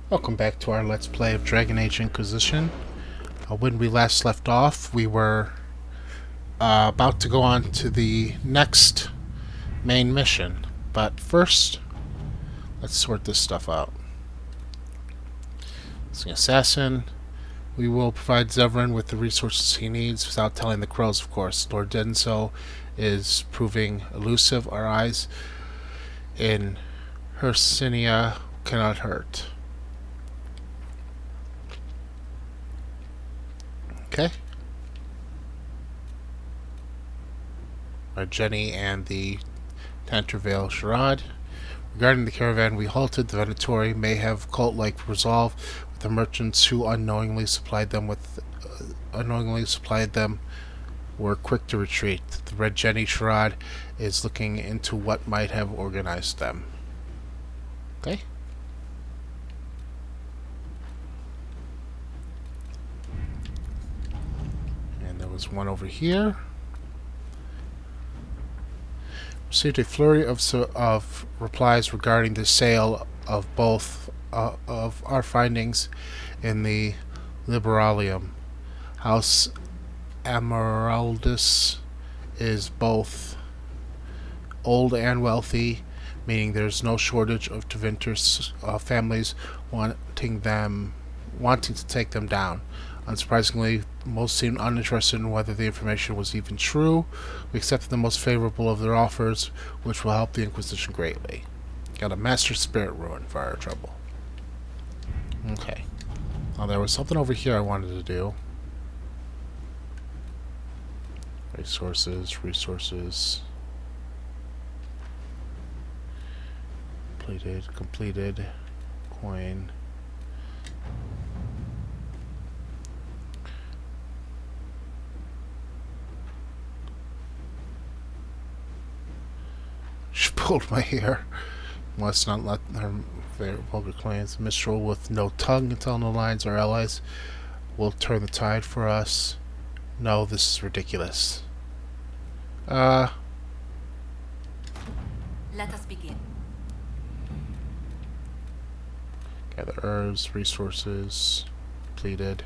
Welcome back to our Let's Play of Dragon Age Inquisition. When we last left off, we were about to go on to the next main mission. But first, let's sort this stuff out. It's an assassin. We will provide Zevran with the resources he needs without telling the crows, of course. Lord Denso is proving elusive. Our eyes in Hercynia cannot hurt. Okay. Jenny and the Tantervale Charade. Regarding the caravan we halted, the Venatori may have cult-like resolve with the merchants who unknowingly supplied them were quick to retreat. The Red Jenny Charade is looking into what might have organized them. Okay. And there was one over here. Received a flurry of replies regarding the sale of both of our findings in the Liberalium. House Amaraldus is both old and wealthy, meaning there's no shortage of Tevinter families wanting to take them down. Unsurprisingly, most seemed uninterested in whether the information was even true. We accepted the most favorable of their offers, which will help the Inquisition greatly. Got a Master Spirit Ruin for our trouble. Okay. Now there was something over here I wanted to do. Resources. Completed. Coin. She pulled my hair. Must not let her vulgar claims. Mistral with no tongue and tell no lines. Our allies will turn the tide for us. No, this is ridiculous. Let us begin. Gather herbs, resources, completed.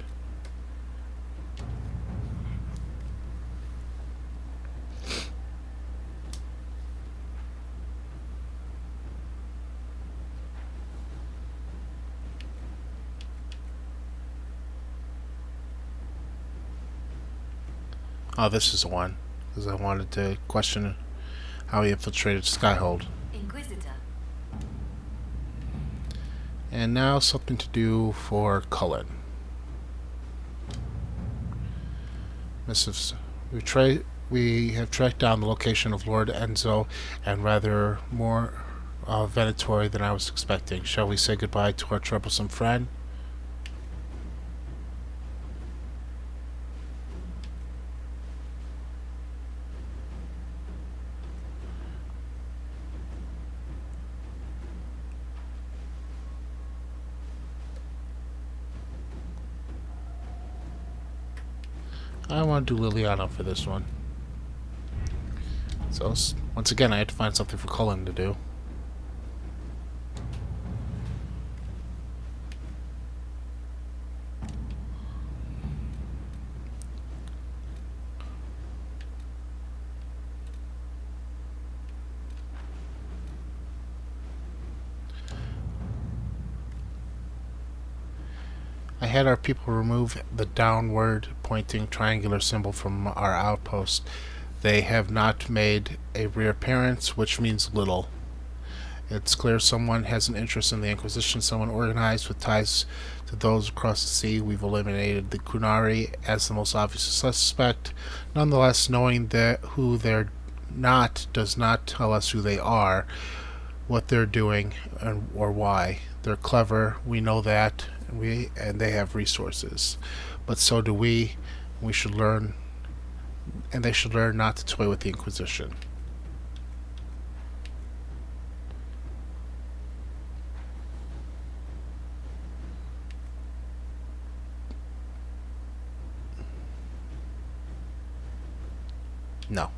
Oh, this is the one, because I wanted to question how he infiltrated Skyhold. Inquisitor. And now something to do for Cullen. Missives. We have tracked down the location of Lord Enzo, and rather more Venatori than I was expecting. Shall we say goodbye to our troublesome friend? I want to do Liliana for this one. So, once again, I had to find something for Cullen to do. I had our people remove the downward pointing triangular symbol from our outpost. They have not made a reappearance, which means little. It's clear someone has an interest in the Inquisition, someone organized with ties to those across the sea. We've eliminated the Kunari as the most obvious suspect. Nonetheless, knowing that who they're not does not tell us who they are, what they're doing, or why. They're clever, we know that, and they have resources. But so do we. We should learn, and they should learn not to toy with the Inquisition. No.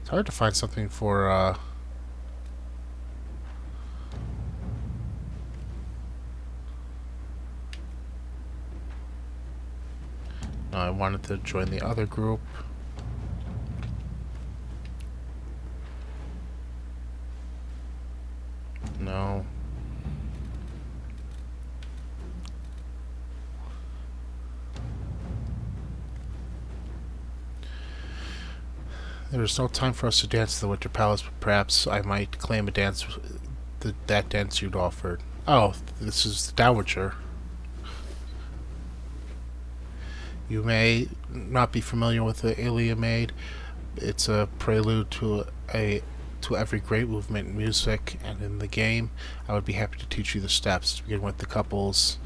It's hard to find something for wanted to join the other group. No. There is no time for us to dance to the Winter Palace, but perhaps I might claim a dance, that dance you'd offered. Oh, this is the Dowager. You may not be familiar with the Ilia Maid. It's a prelude to every great movement in music and in the game. I would be happy to teach you the steps, to begin with the couples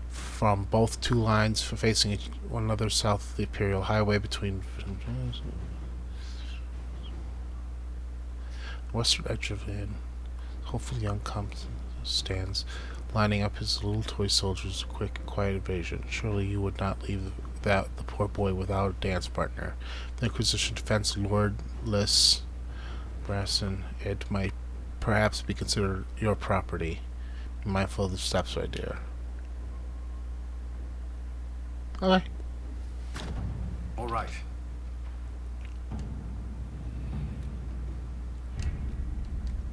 from both two lines facing one another south of the Imperial Highway between the western edge of the hopeful young comes stands, lining up his little toy soldiers, a quick and quiet evasion. Surely you would not leave the poor boy without a dance partner. The Inquisition defends lordless Brasson. It might perhaps be considered your property. Be mindful of the steps, my dear. Okay. All right.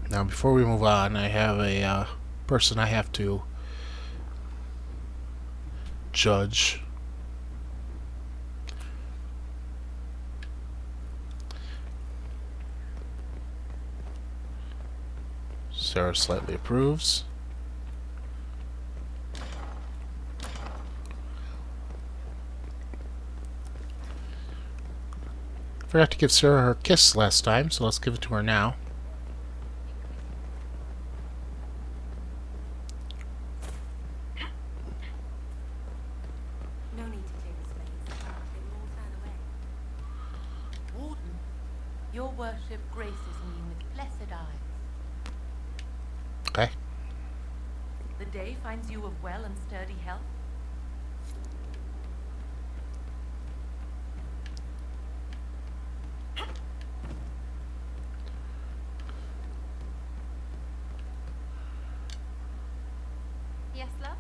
Now, before we move on, I have a person I have to judge. Sarah slightly approves. Forgot to give Sarah her kiss last time, so let's give it to her now. No need to clear the space. They will all turn away. Warden, your worship graces me with blessed eyes. Okay. The day finds you of well and sturdy health. Yes, love?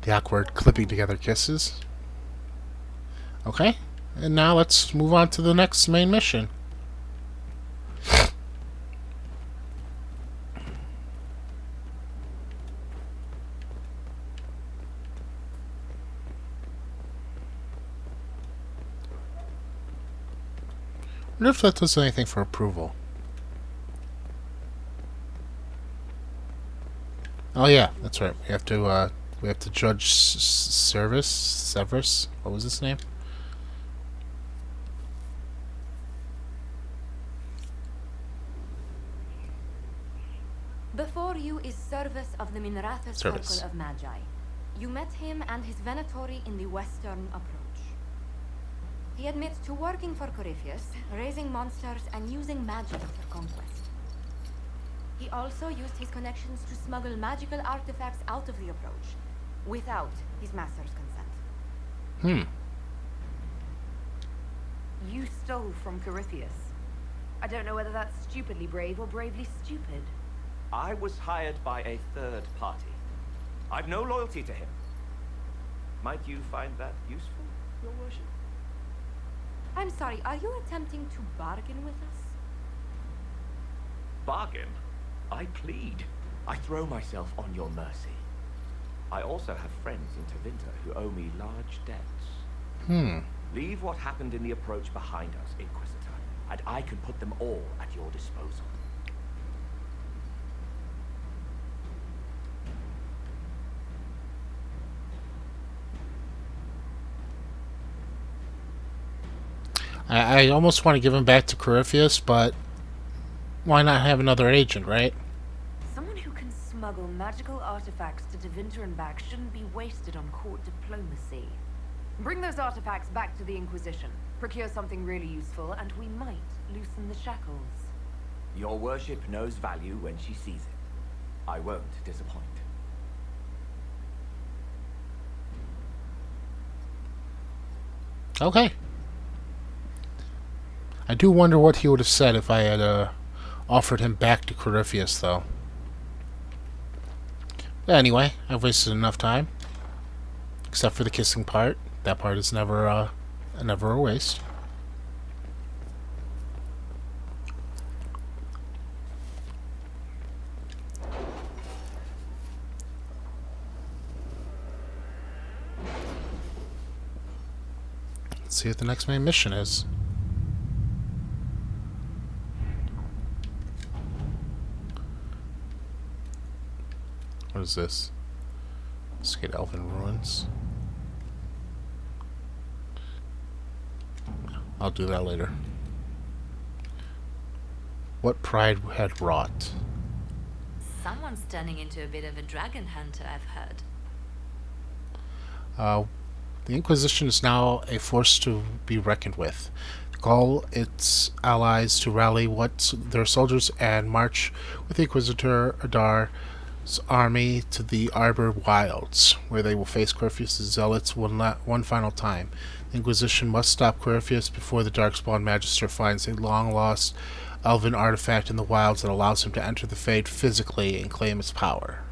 The awkward clipping together kisses. Okay. And now let's move on to the next main mission. I wonder if that does anything for approval. Oh yeah, that's right. We have to judge Severus. What was his name? Before you is Service of the Minrathous Service. Circle of Magi. You met him and his Venatori in the western approach. He admits to working for Corypheus, raising monsters and using magic for conquest. He also used his connections to smuggle magical artifacts out of the approach, without his master's consent. You stole from Corypheus. I don't know whether that's stupidly brave or bravely stupid. I was hired by a third party. I've no loyalty to him. Might you find that useful, your worship? I'm sorry, are you attempting to bargain with us? Bargain? I plead. I throw myself on your mercy. I also have friends in Tevinter who owe me large debts. Leave what happened in the approach behind us, Inquisitor, and I can put them all at your disposal. I almost want to give him back to Corypheus, but why not have another agent, right? Someone who can smuggle magical artifacts to Tevinter and back shouldn't be wasted on court diplomacy. Bring those artifacts back to the Inquisition, procure something really useful, and we might loosen the shackles. Your worship knows value when she sees it. I won't disappoint. Okay. I do wonder what he would have said if I had offered him back to Corypheus, though. But anyway, I've wasted enough time. Except for the kissing part. That part is never a waste. Let's see what the next main mission is. What is this? Skate Elven Ruins. I'll do that later. What pride had wrought? Someone's turning into a bit of a dragon hunter, I've heard. The Inquisition is now a force to be reckoned with. Call its allies to rally their soldiers and march with Inquisitor Adar's army to the Arbor Wilds, where they will face Corypheus' zealots one final time. The Inquisition must stop Corypheus before the Darkspawn Magister finds a long-lost elven artifact in the wilds that allows him to enter the Fade physically and claim its power.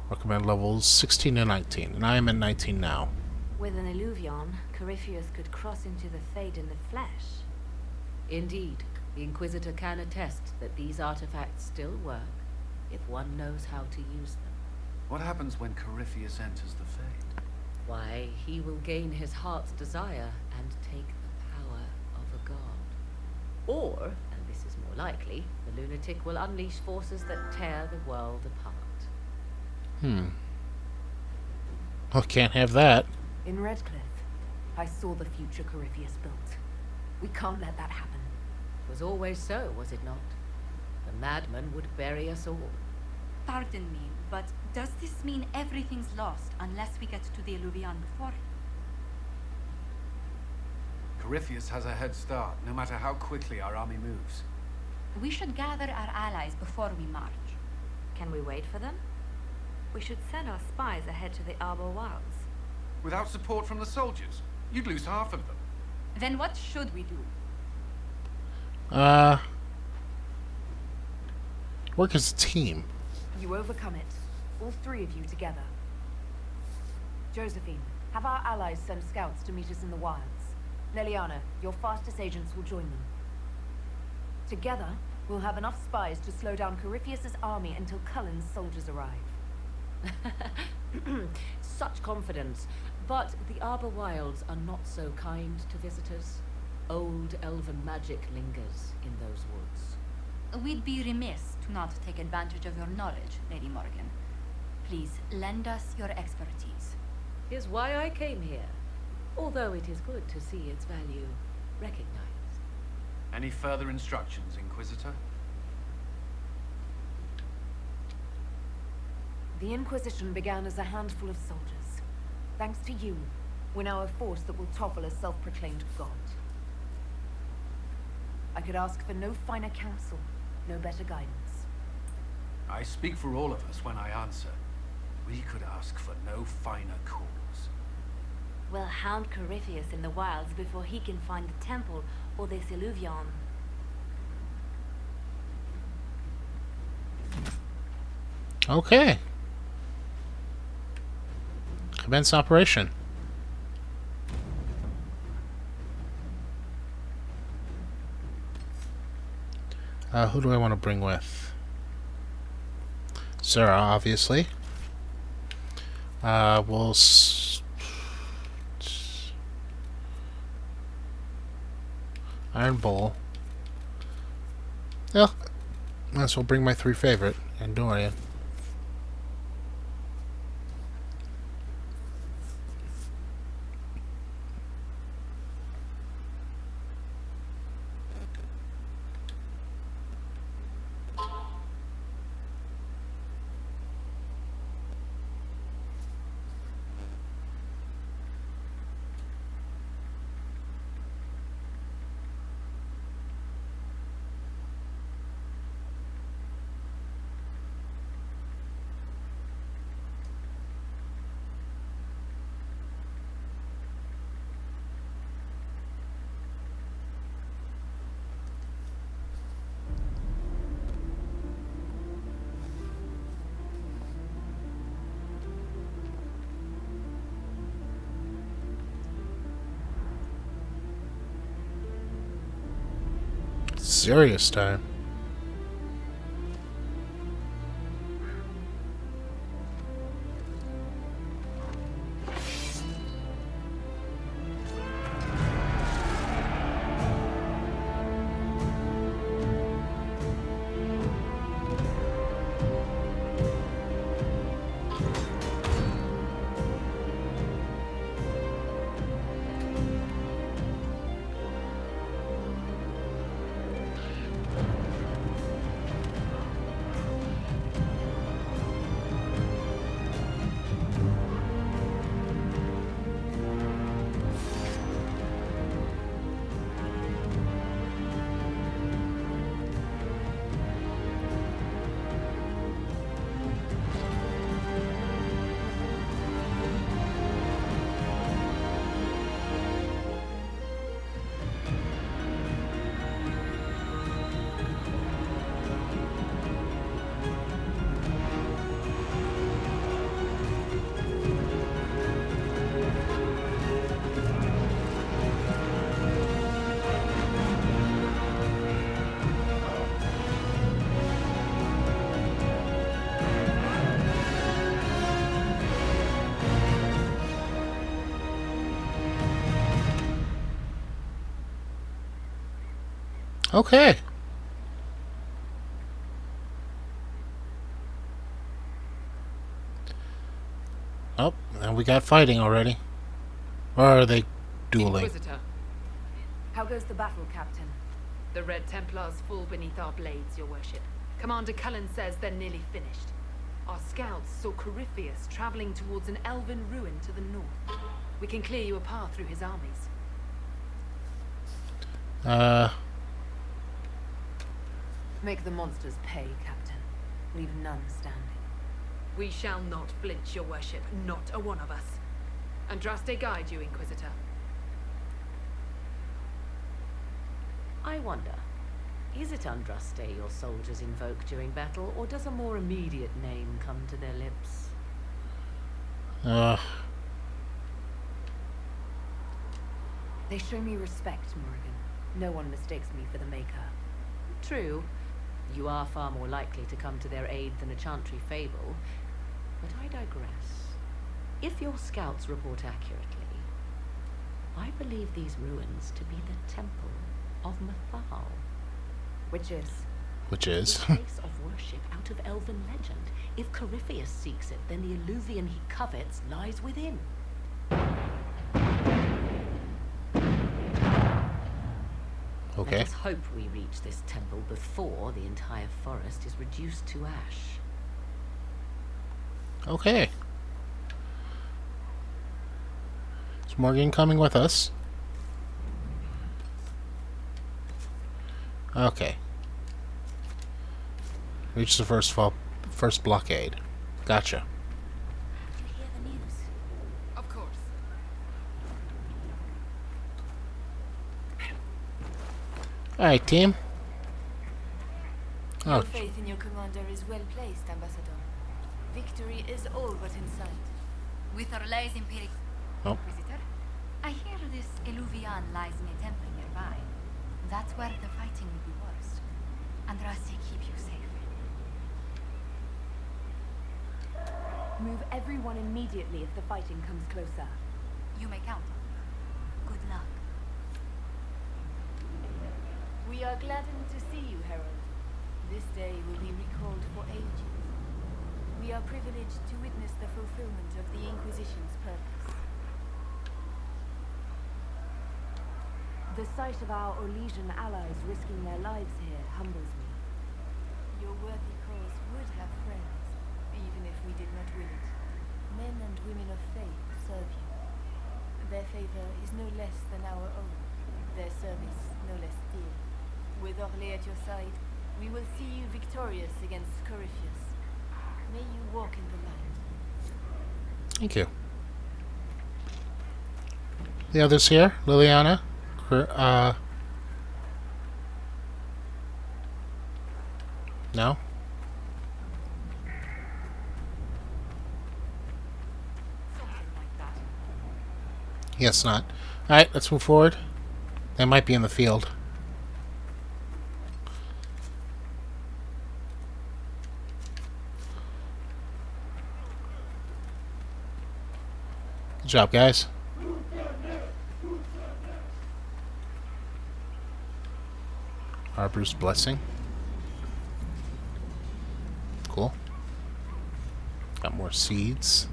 Recommend levels 16 to 19, and I am at 19 now. With an Eluvian, Corypheus could cross into the Fade in the flesh. Indeed, the Inquisitor can attest that these artifacts still work if one knows how to use them. What happens when Corypheus enters the Fade? Why, he will gain his heart's desire and take the power of a god. Or, and this is more likely, the lunatic will unleash forces that tear the world apart. Oh, can't have that. In Redcliffe, I saw the future Corypheus built. We can't let that happen. It was always so, was it not? The madman would bury us all. Pardon me, but does this mean everything's lost unless we get to the Eluvian before? Corypheus has a head start, no matter how quickly our army moves. We should gather our allies before we march. Can we wait for them? We should send our spies ahead to the Arbor Wilds. Without support from the soldiers, you'd lose half of them. Then what should we do? Work as a team. You overcome it. All three of you together. Josephine, have our allies send scouts to meet us in the wilds. Leliana, your fastest agents will join them. Together, we'll have enough spies to slow down Corypheus' army until Cullen's soldiers arrive. Such confidence. But the Arbor Wilds are not so kind to visitors. Old elven magic lingers in those woods. We'd be remiss to not take advantage of your knowledge, Lady Morrigan. Please, lend us your expertise. Is why I came here. Although it is good to see its value recognized. Any further instructions, Inquisitor? The Inquisition began as a handful of soldiers. Thanks to you, we're now a force that will topple a self-proclaimed god. I could ask for no finer counsel, no better guidance. I speak for all of us when I answer. We could ask for no finer cause. We'll hound Corypheus in the wilds before he can find the temple or this Eluvian. Okay. Commence operation. Who do I want to bring with? Sarah, obviously. We'll... Iron Bowl. Yeah. Might as well bring my three favorite. Andorian. serious time. Okay. Oh, and we got fighting already. Or are they dueling? Inquisitor, How goes the battle, Captain? the Red Templars fall beneath our blades, your worship. Commander Cullen says they're nearly finished. Our scouts saw Corypheus traveling towards an elven ruin to the north. We can clear you a path through his armies. Make the monsters pay, Captain. Leave none standing. We shall not flinch, your worship, not a one of us. Andraste guide you, Inquisitor. I wonder, is it Andraste your soldiers invoke during battle, or does a more immediate name come to their lips? They show me respect, Morrigan. No one mistakes me for the Maker. True, you are far more likely to come to their aid than a chantry fable, but I digress. If your scouts report accurately, I believe these ruins to be the Temple of Mathal. Which is? Which is? A place of worship out of elven legend. If Corypheus seeks it, then the Eluvian he covets lies within. Okay. Let us hope we reach this temple before the entire forest is reduced to ash. Okay. Is Morgan coming with us? Okay. Reach the first blockade. Gotcha. Did you hear the news? Of course. Alright, team. Your Oh, faith in your commander is well placed, Ambassador. Victory is all but in sight. With our lies Imperial Oh. Inquisitor, I hear this Eluvian lies in a temple nearby. That's where the fighting will be worst. Andraste keep you safe. Move everyone immediately if the fighting comes closer. You may count on me. Good luck. We are gladdened to see you, Herald. This day will be recalled for ages. We are privileged to witness the fulfillment of the Inquisition's purpose. The sight of our Orlesian allies risking their lives here humbles me. Your worthy cause would have friends, even if we did not will it. Men and women of faith serve you. Their favor is no less than our own, their service no less dear. With Orlais at your side, we will see you victorious against Corypheus. May you walk in the light. thank you. The others here? Liliana? No? Something like that. Yes, not. Alright, let's move forward. They might be in the field. job, guys. Arbor's blessing. Cool. Got more seeds.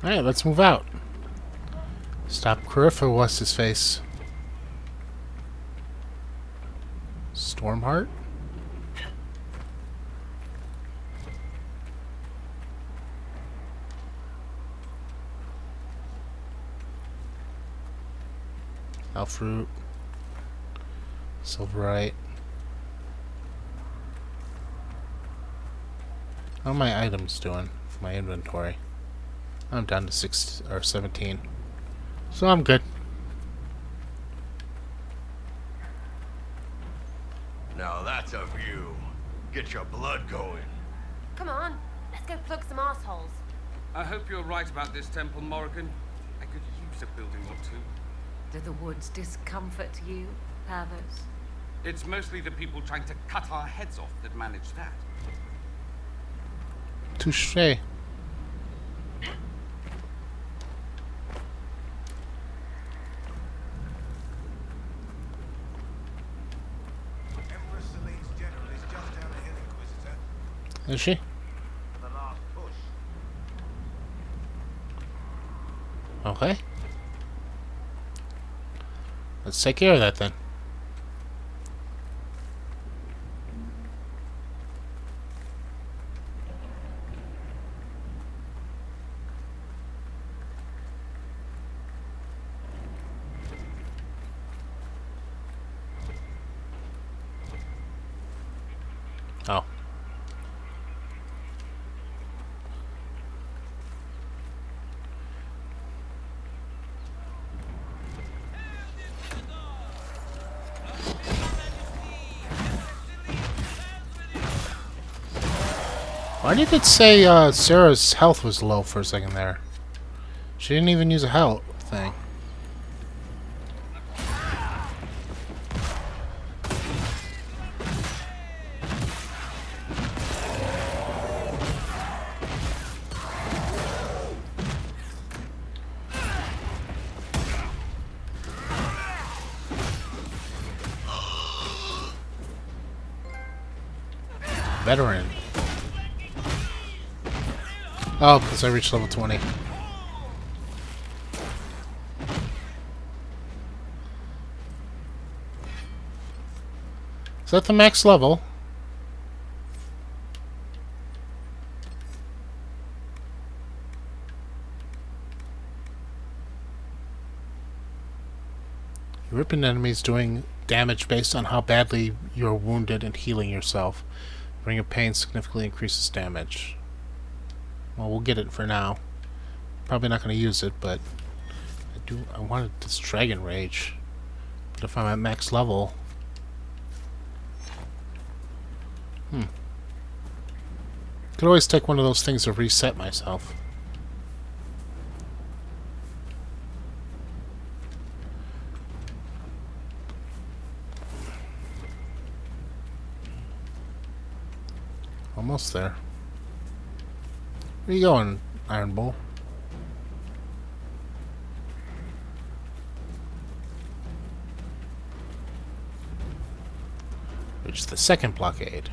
Alright, let's move out. Stop Corypheus, what's his face? Stormheart? Alfruit. Silverite. How are my items doing for my inventory? I'm down to 6 or 17. So I'm good. Now that's a view. Get your blood going. Come on, let's go plug some assholes. I hope you're right about this temple, Morrigan. I could use a building or two. Do the woods discomfort you, Pavos? It's mostly the people trying to cut our heads off that manage that. Touché. Is she? The last push. Okay. Let's take care of that then. Oh. Why did it say Sarah's health was low for a second there? She didn't even use a health thing. Veteran. Oh, because I reached level 20. Is that the max level? You rip an enemies doing damage based on how badly you're wounded and healing yourself. Ring of Pain significantly increases damage. Well, we'll get it for now. Probably not going to use it, but I wanted this Dragon Rage. But if I'm at max level... Could always take one of those things to reset myself. Almost there. Where you going, Iron Bull? Which is the second blockade.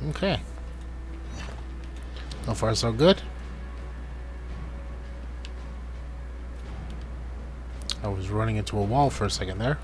Okay. So far, so good. was running into a wall for a second there.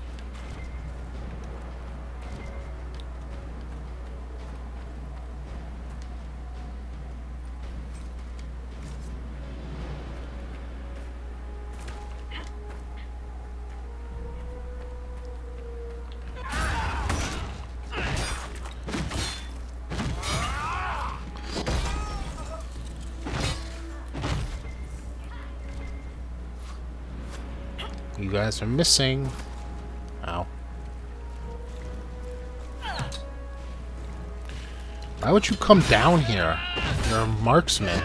You guys are missing. Ow. Why would you come down here? You're a marksman.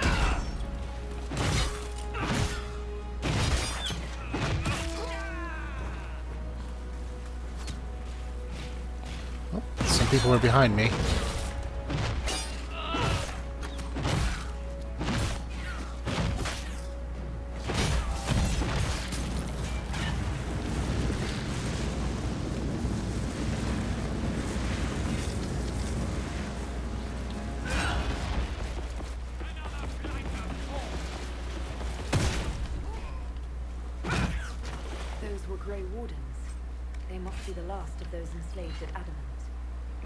Oh, some people are behind me. They must be the last of those enslaved at Adamant.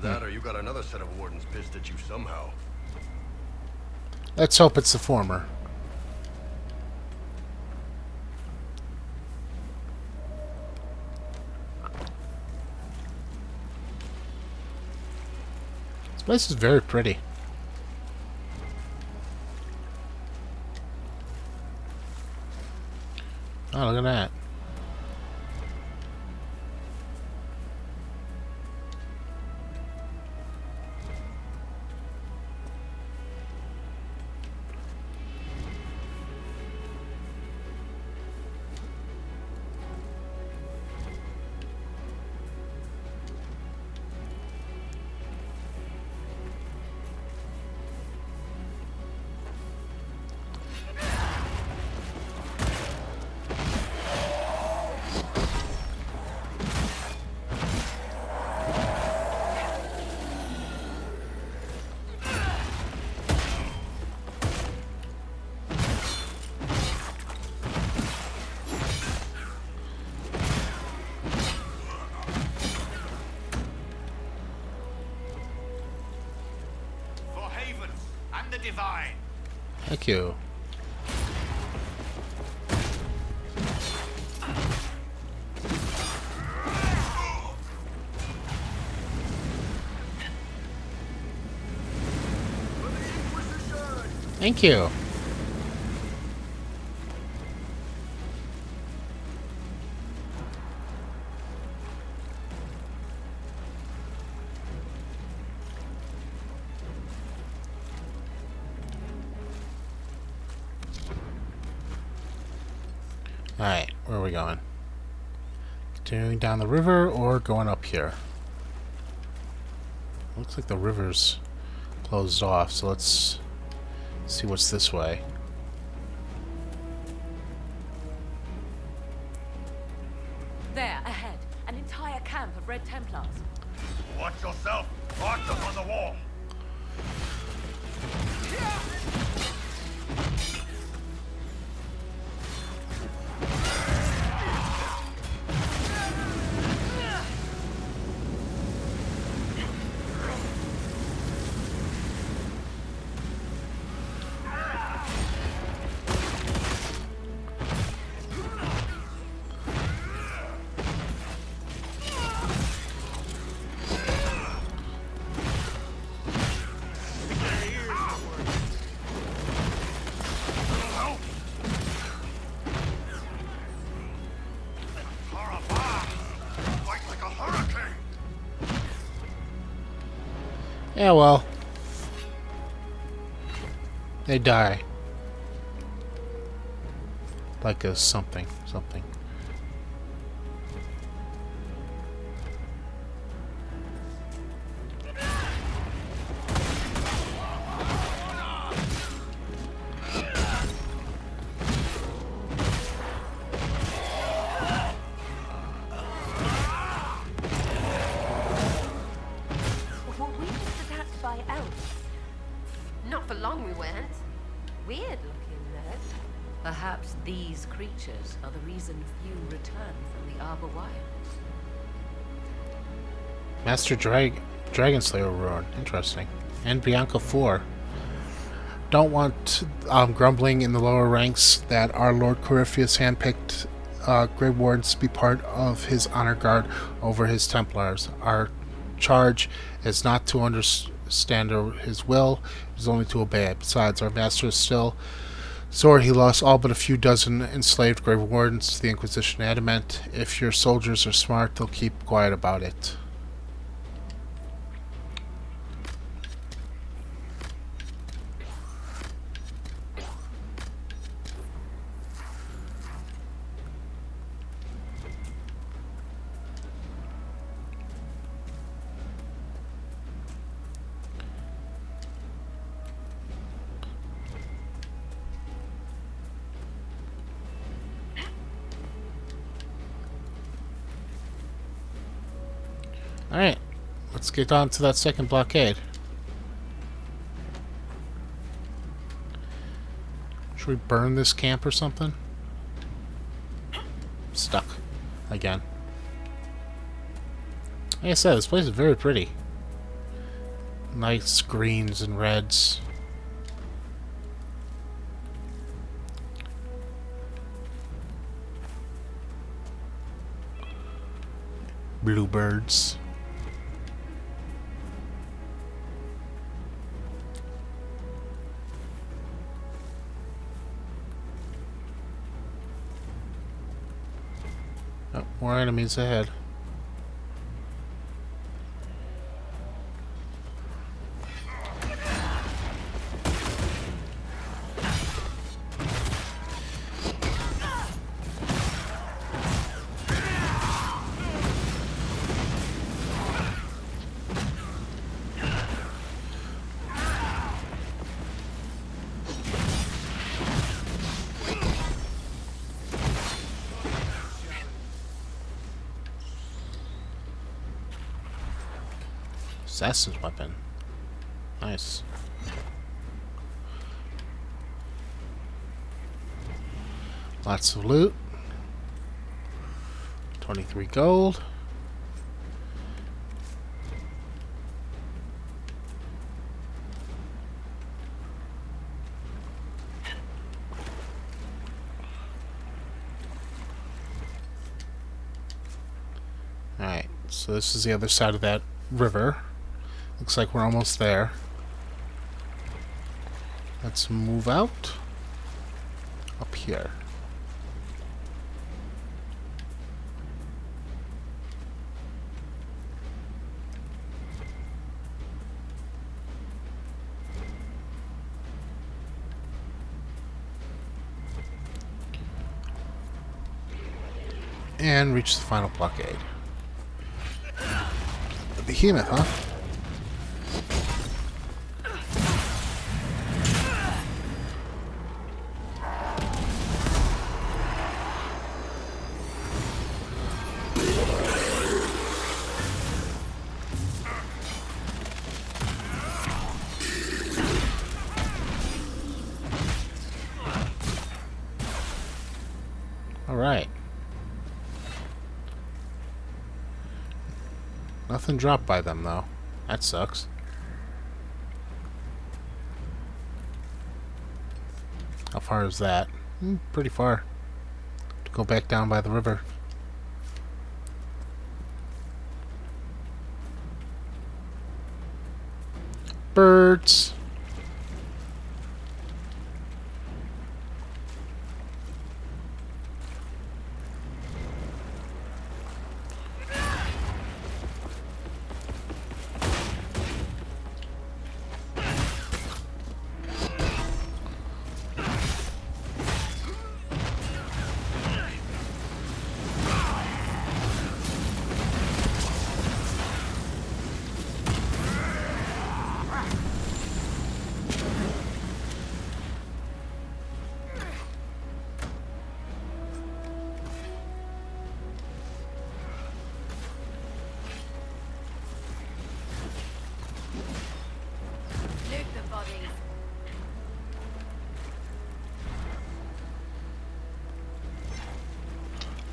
That or you got another set of wardens pissed at you somehow. Let's hope it's the former. This place is very pretty. Oh, look at that. Divine. Thank you. Thank you. Alright, where are we going? Continuing down the river or going up here? Looks like the river's closed off, so let's see what's this way. There, ahead. An entire camp of Red Templars. Watch yourself. Mark them on the wall. Yeah, well. They die. Like a something. Perhaps these creatures are the reason few return from the the Arbor Wilds. Master Dragon Slayer rune. Interesting. And Bianca 4. Don't want grumbling in the lower ranks that our Lord Corypheus handpicked Grey Wardens to be part of his honor guard over his Templars. Our charge is not to understand his will, it is only to obey it. Besides, our master is still sore. He lost all but a few dozen enslaved Grey Wardens to the Inquisition adamant. If your soldiers are smart, they'll keep quiet about it. Alright, let's get on to that second blockade. Should we burn this camp or something? Stuck. Again. Like I said, this place is very pretty. Nice greens and reds. Bluebirds. Oh, more enemies ahead. Assassin's weapon. Nice. Lots of loot. 23 gold. Alright, so this is the other side of that river. Looks like we're almost there. Let's move out. Up here. And reach the final blockade. The behemoth, huh? Alright. Nothing dropped by them, though. That sucks. How far is that? Pretty far. To go back down by the river. Birds!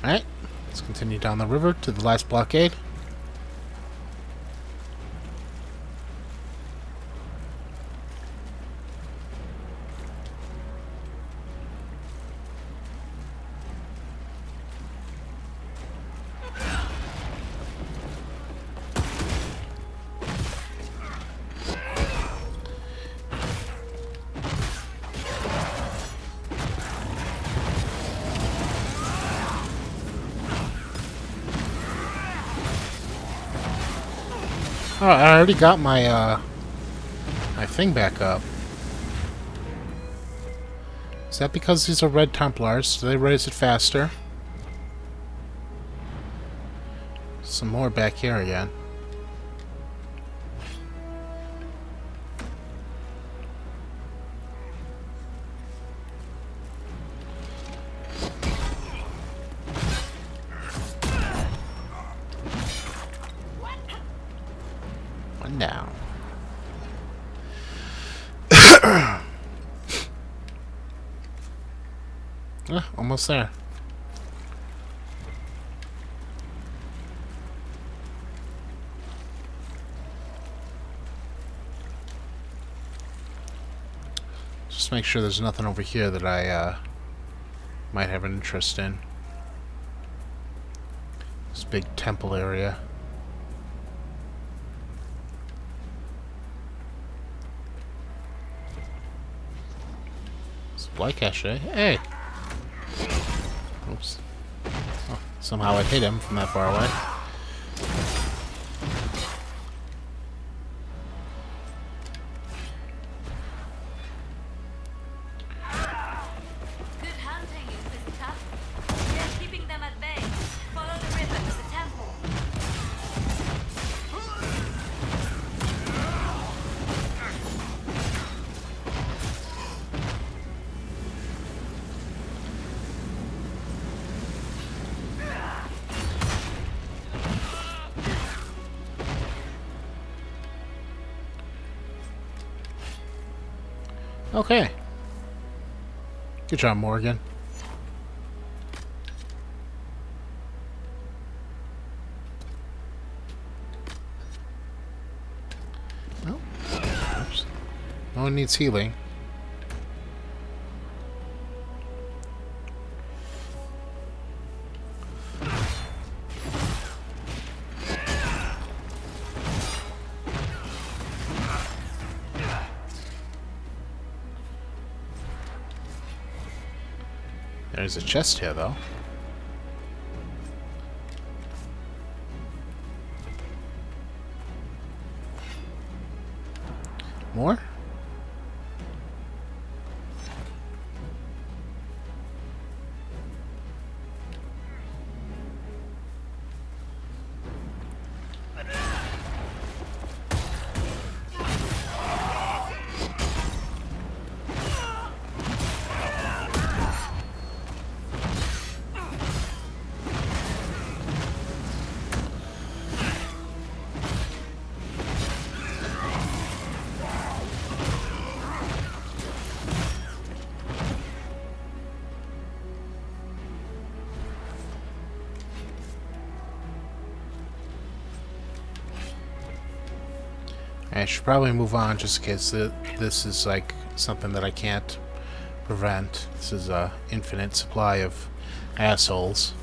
Alright, Let's continue down the river to the last blockade. Oh, I already got my my thing back up. Is that because these are Red Templars? Do they raise it faster? Some more back here again. One down. Almost there. Just make sure there's nothing over here that I might have an interest in. This big temple area. Supply cache, eh? Hey! Oops. Oh, somehow I hit him from that far away. Good hunting, Inquisitor. They're keeping them at bay. Follow the river to the temple. Okay. Good job, Morrigan. Oh. Oops. No one needs healing. There's a chest here, though. More? I should probably move on just in case this is like something that I can't prevent. This is a infinite supply of assholes.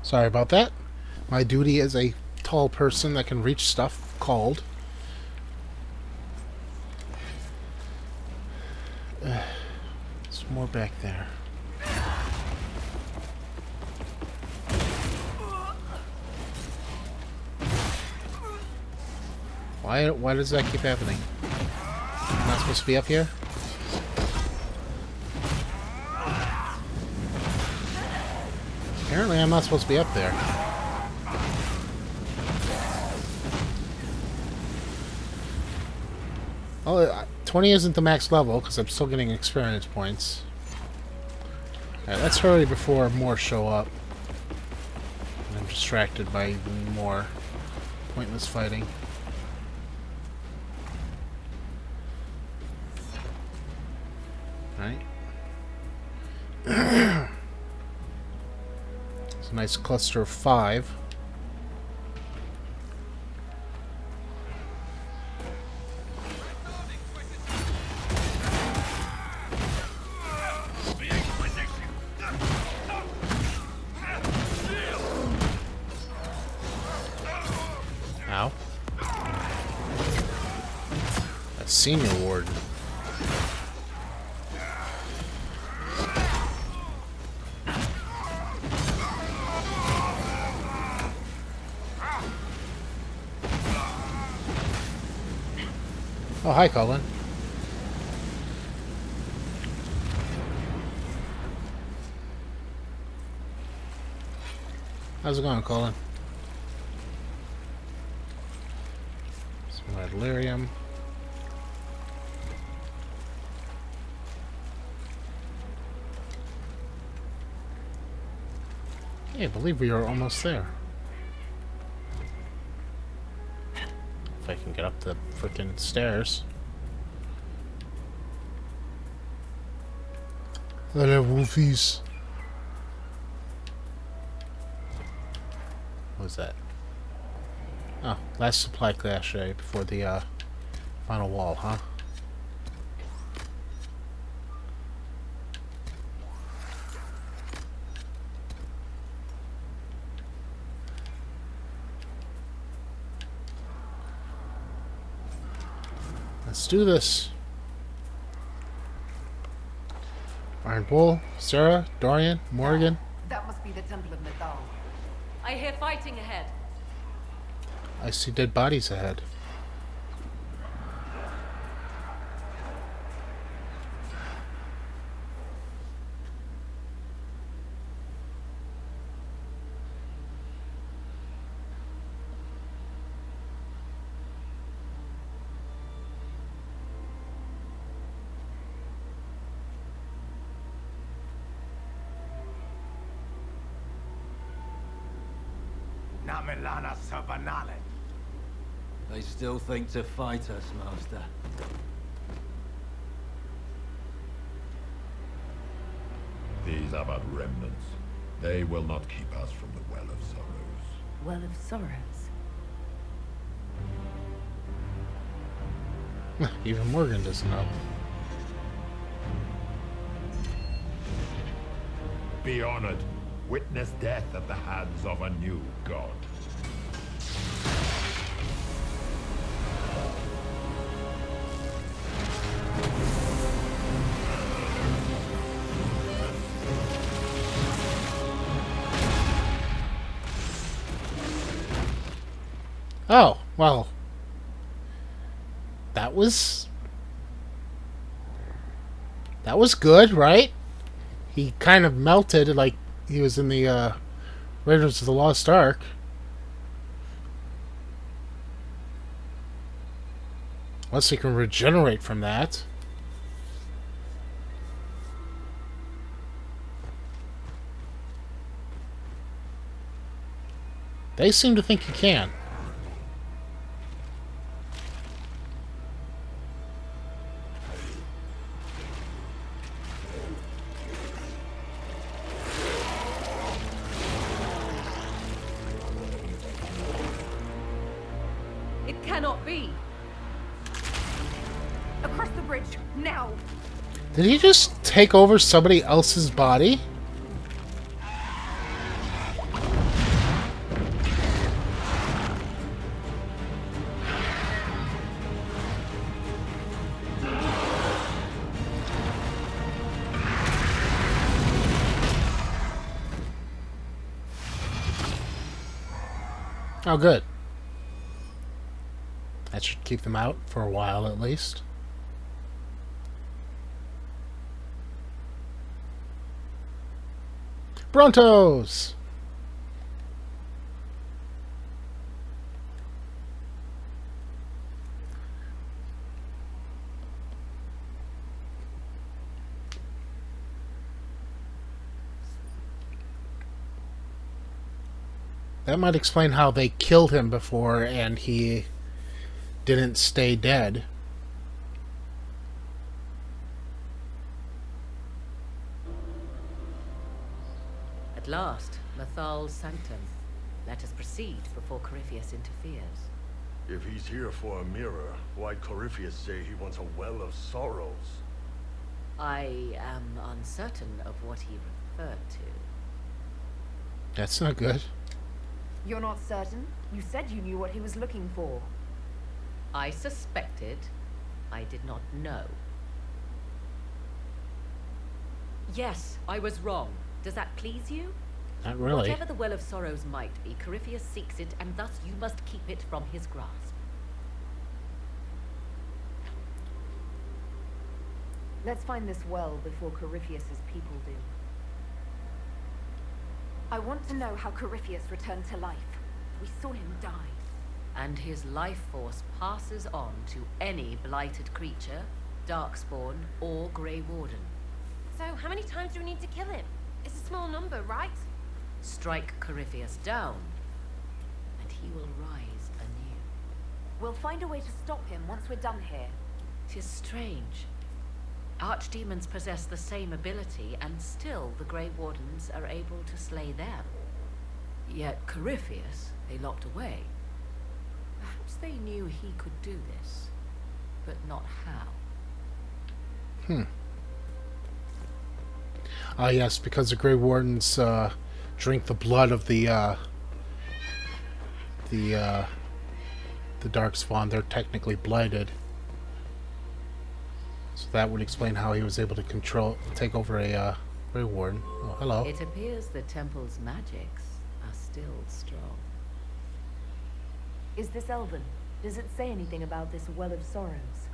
Sorry about that. My duty as a tall person that can reach stuff called. There's more back there. Why does that keep happening? Am I supposed to be up here? Apparently I'm not supposed to be up there. Oh, 20 isn't the max level because I'm still getting experience points. Alright, let's hurry before more show up. And I'm distracted by even more pointless fighting. Right. It's a nice cluster of 5. Ow. A senior warden. Oh, hi, Colin. How's it going, Colin? Some delirium. Hey, I believe we are almost there. If I can get up the frickin' stairs. Hello, wolfies. What was that? Oh, last supply cache before the final wall, huh? Let's do this. Iron Bull, Sarah, Dorian, Morrigan. That must be the Temple of Nathal. I hear fighting ahead. I see dead bodies ahead. Namilana Sabanale. They still think to fight us, Master. These are but remnants. They will not keep us from the Well of Sorrows. Well of Sorrows. Even Morgan doesn't know. Be honored. Witness death at the hands of a new god. Oh, well. That was good, right? He kind of melted like he was in the Raiders of the Lost Ark. Unless he can regenerate from that. They seem to think he can. It cannot be. Across the bridge, now! Did he just take over somebody else's body? Oh, good. That should keep them out for a while at least. Brontos! That might explain how they killed him before and he didn't stay dead. At last, Mathal's sanctum. Let us proceed before Corypheus interferes. If he's here for a mirror, why'd Corypheus say he wants a well of sorrows? I am uncertain of what he referred to. That's not good. You're not certain? You said you knew what he was looking for. I suspected. I did not know. Yes, I was wrong. Does that please you? Not really. Whatever the Well of Sorrows might be, Corypheus seeks it, and thus you must keep it from his grasp. Let's find this well before Corypheus's people do. I want to know how Corypheus returned to life. We saw him die. And his life force passes on to any blighted creature, darkspawn, or Grey Warden. So, how many times do we need to kill him? It's a small number, right? Strike Corypheus down, and he will rise anew. We'll find a way to stop him once we're done here. 'Tis strange. Archdemons possess the same ability, and still the Grey Wardens are able to slay them. Yet Corypheus they locked away. Perhaps they knew he could do this, but not how. Ah, yes, because the Grey Wardens drink the blood of the Darkspawn. They're technically blighted. So that would explain how he was able to take over a Grey Warden. Oh, hello. It appears the temple's magics are still strong. Is this Elven? Does it say anything about this Well of Sorrows?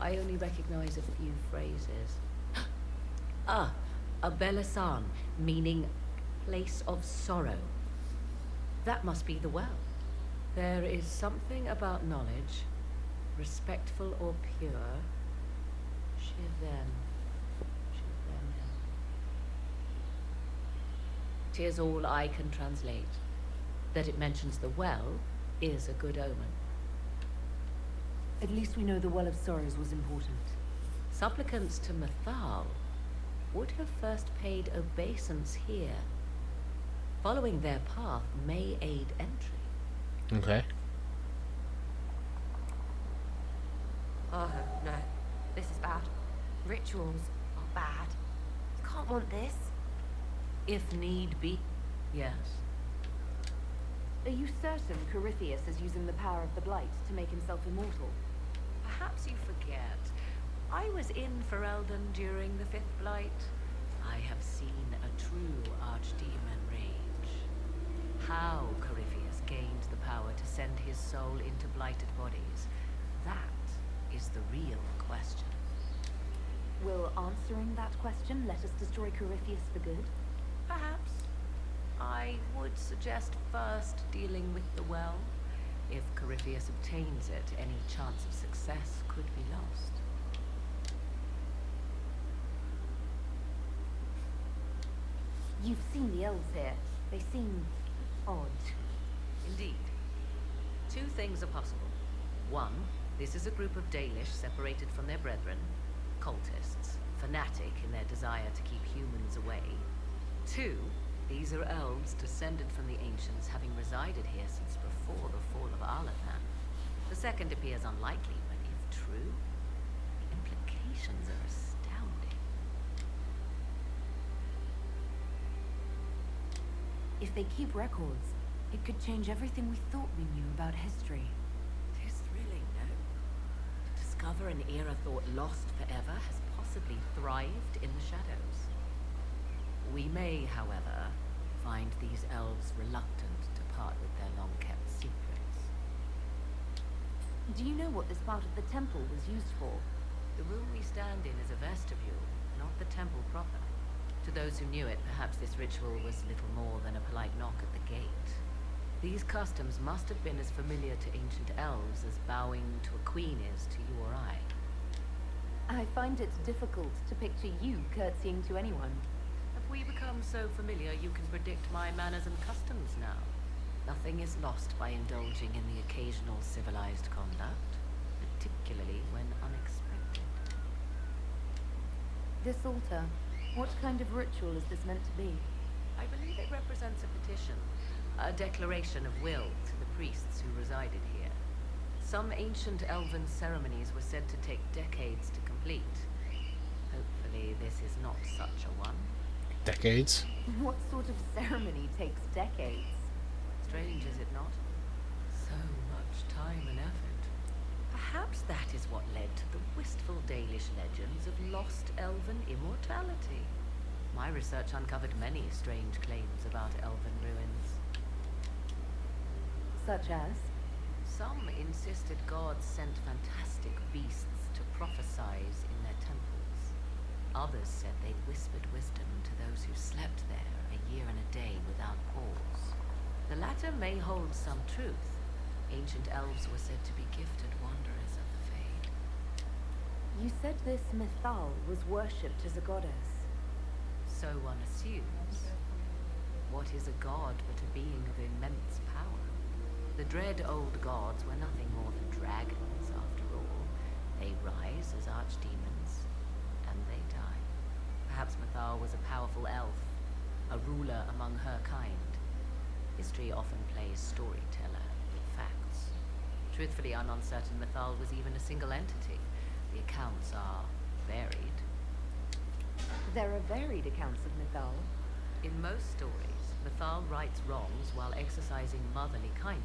I only recognize a few phrases. Ah, a Belasan, meaning place of sorrow. That must be the well. There is something about knowledge, respectful or pure. Shiven. 'Tis all I can translate. That it mentions the well is a good omen. At least we know the Well of Sorrows was important. Supplicants to Mathal would have first paid obeisance here. Following their path may aid entry. Okay. Oh, no. This is bad. Rituals are bad. You can't want this. If need be, yes. Are you certain Corypheus is using the power of the Blight to make himself immortal? Perhaps you forget. I was in Ferelden during the Fifth Blight. I have seen a true Archdemon rage. How Corypheus gained the power to send his soul into blighted bodies, that is the real question. Will answering that question let us destroy Corypheus for good? Perhaps. I would suggest first dealing with the well. If Corypheus obtains it, any chance of success could be lost. You've seen the elves here. They seem odd. Indeed. Two things are possible. One, this is a group of Dalish separated from their brethren, cultists, fanatic in their desire to keep humans away. Two, these are elves descended from the ancients, having resided here since before the fall of Arlathan. The second appears unlikely, but if true, the implications are astounding. If they keep records, it could change everything we thought we knew about history. It is thrilling, no? To discover an era thought lost forever has possibly thrived in the shadows. We may, however, find these elves reluctant to part with their long-kept secrets. Do you know what this part of the temple was used for? The room we stand in is a vestibule, not the temple proper. To those who knew it, perhaps this ritual was little more than a polite knock at the gate. These customs must have been as familiar to ancient elves as bowing to a queen is to you or I. I find it difficult to picture you curtsying to anyone. Have we become so familiar you can predict my manners and customs now? Nothing is lost by indulging in the occasional civilized conduct, particularly when unexpected. This altar, what kind of ritual is this meant to be? I believe it represents a petition, a declaration of will to the priests who resided here. Some ancient elven ceremonies were said to take decades to complete. Hopefully this is not such a one. Decades? What sort of ceremony takes decades? Strange, is it not? So much time and effort. Perhaps that is what led to the wistful Dalish legends of lost elven immortality. My research uncovered many strange claims about elven ruins. Such as? Some insisted gods sent fantastic beasts to prophesize in their temples. Others said they'd whispered wisdom to those who slept there a year and a day without pause. The latter may hold some truth. Ancient elves were said to be gifted wanderers of the Fade. You said this Mythal was worshipped as a goddess. So one assumes. What is a god but a being of immense power? The dread old gods were nothing more than dragons, after all. They rise as archdemons, and they die. Perhaps Mythal was a powerful elf, a ruler among her kind. History often plays storyteller with facts. Truthfully, I'm uncertain Mythal was even a single entity. The accounts are varied. There are varied accounts of Mythal. In most stories, Mythal rights wrongs while exercising motherly kindness.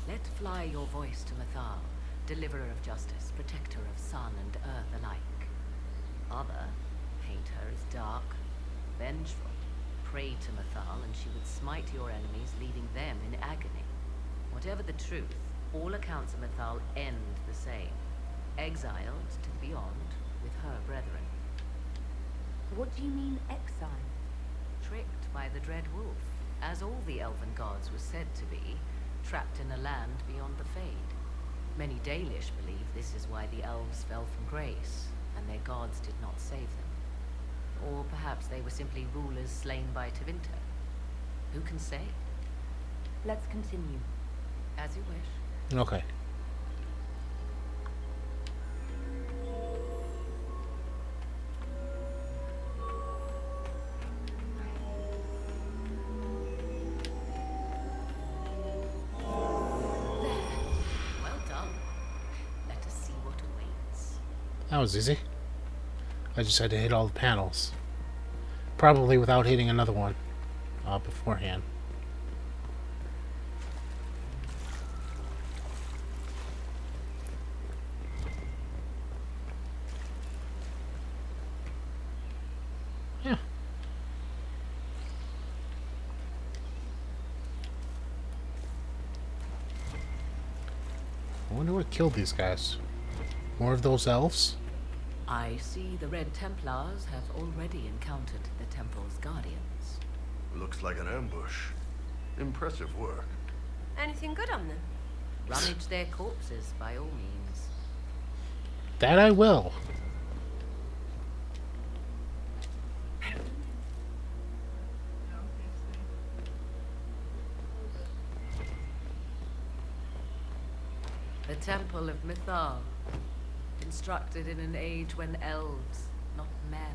Let fly your voice to Mythal, deliverer of justice, protector of sun and earth alike. Other paint her as dark, vengeful. Pray to Mythal and she would smite your enemies, leaving them in agony. Whatever the truth, all accounts of Mythal end the same. Exiled to the beyond with her brethren. What do you mean, exile? Tricked by the dread wolf, as all the elven gods were said to be, trapped in a land beyond the Fade. Many Dalish believe this is why the elves fell from grace, and their gods did not save them. Or perhaps they were simply rulers slain by Tevinter. Who can say? Let's continue. As you wish. Okay. Well done. Let us see what awaits. That was easy. I just had to hit all the panels. Probably without hitting another one beforehand. Yeah. I wonder what killed these guys. More of those elves? I see the Red Templars have already encountered the temple's guardians. Looks like an ambush. Impressive work. Anything good on them? Rummage their corpses, by all means. That I will. The Temple of Mythal, constructed in an age when elves, not men,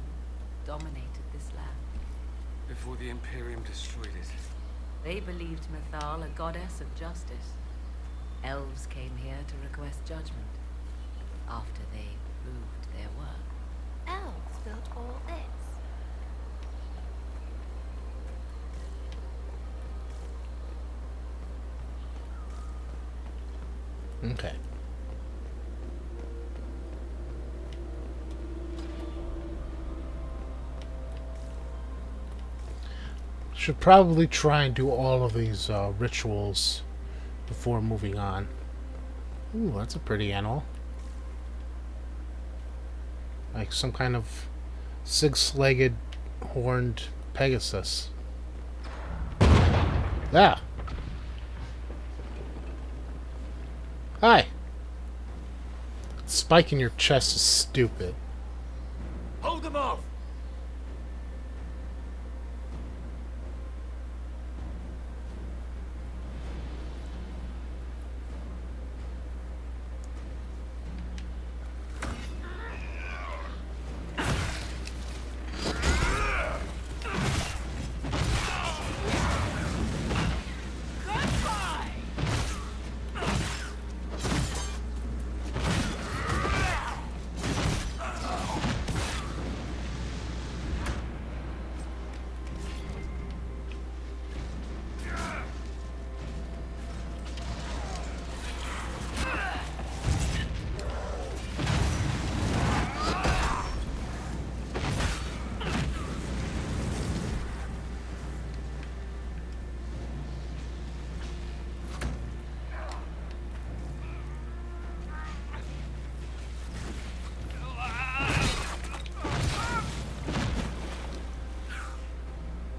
dominated this land. Before the Imperium destroyed it. They believed Mythal a goddess of justice. Elves came here to request judgment, after they proved their work. Elves built all this. Okay. Should probably try and do all of these rituals before moving on. Ooh, that's a pretty animal. Like some kind of six-legged horned Pegasus. Yeah. Hi. Spike in your chest is stupid. Hold them off!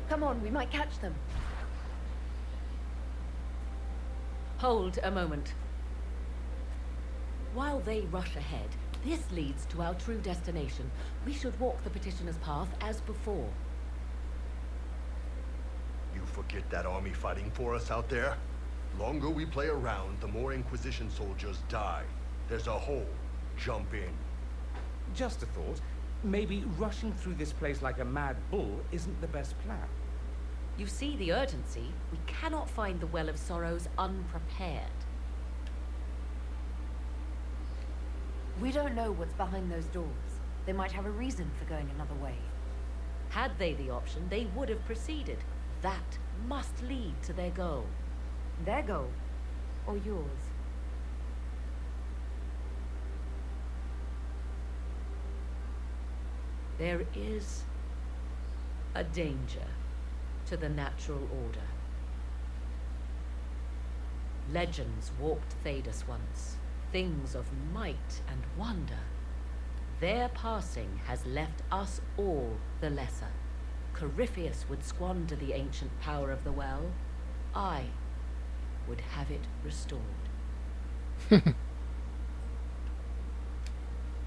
Come on, we might catch them. Hold a moment. While they rush ahead, this leads to our true destination. We should walk the petitioner's path as before. You forget that army fighting for us out there? Longer we play around, the more Inquisition soldiers die. There's a hole. Jump in. Just a thought. Maybe rushing through this place like a mad bull isn't the best plan. You see the urgency? We cannot find the Well of Sorrows unprepared. We don't know what's behind those doors. They might have a reason for going another way. Had they the option, they would have proceeded. That must lead to their goal. Their goal? Or yours? There is a danger to the natural order. Legends walked Thedas once, things of might and wonder. Their passing has left us all the lesser. Corypheus would squander the ancient power of the well. I would have it restored.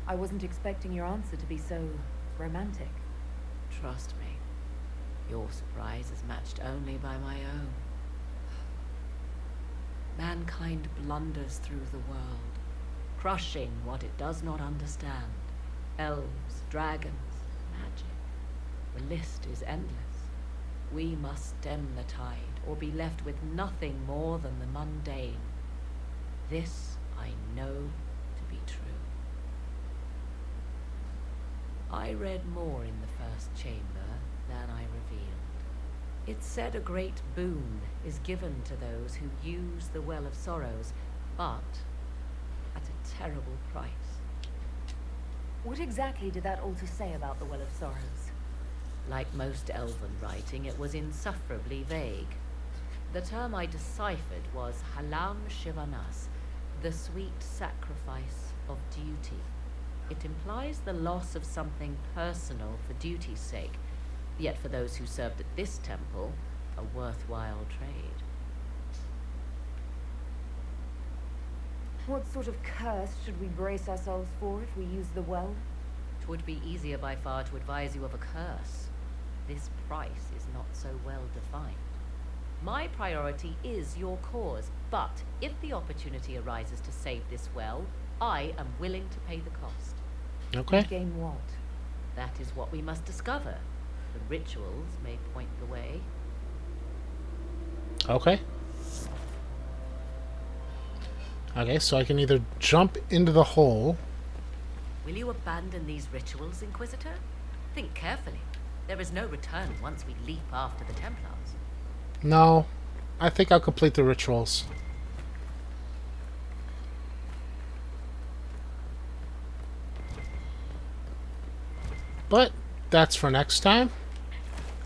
I wasn't expecting your answer to be so romantic. Trust me, your surprise is matched only by my own. Mankind blunders through the world, crushing what it does not understand. Elves, dragons, magic. The list is endless. We must stem the tide, or be left with nothing more than the mundane. This I know to be true. I read more in the first chamber than I revealed. It said a great boon is given to those who use the Well of Sorrows, but at a terrible price. What exactly did that altar say about the Well of Sorrows? Like most elven writing, it was insufferably vague. The term I deciphered was Halam Shivanas, the sweet sacrifice of duty. It implies the loss of something personal for duty's sake, yet for those who served at this temple, a worthwhile trade. What sort of curse should we brace ourselves for if we use the well? 'Twould be easier by far to advise you of a curse. This price is not so well defined. My priority is your cause, but if the opportunity arises to save this well, I am willing to pay the cost. Okay. Gain what? That is what we must discover. The rituals may point the way. Okay. Okay, so I can either jump into the hole. Will you abandon these rituals, Inquisitor? Think carefully. There is no return once we leap after the Templars. No, I think I'll complete the rituals. But that's for next time.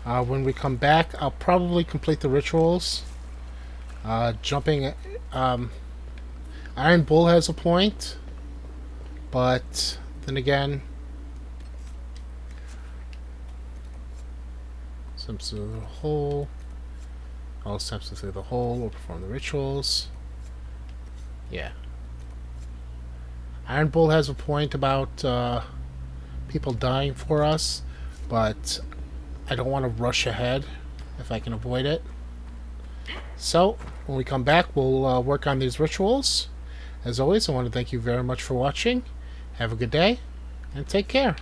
When we come back, I'll probably complete the rituals. Jumping. Iron Bull has a point, but then again, steps through the hole. All steps through the hole will perform the rituals. Yeah. Iron Bull has a point about people dying for us, but I don't want to rush ahead if I can avoid it. So, when we come back, we'll work on these rituals. As always, I want to thank you very much for watching. Have a good day, and take care.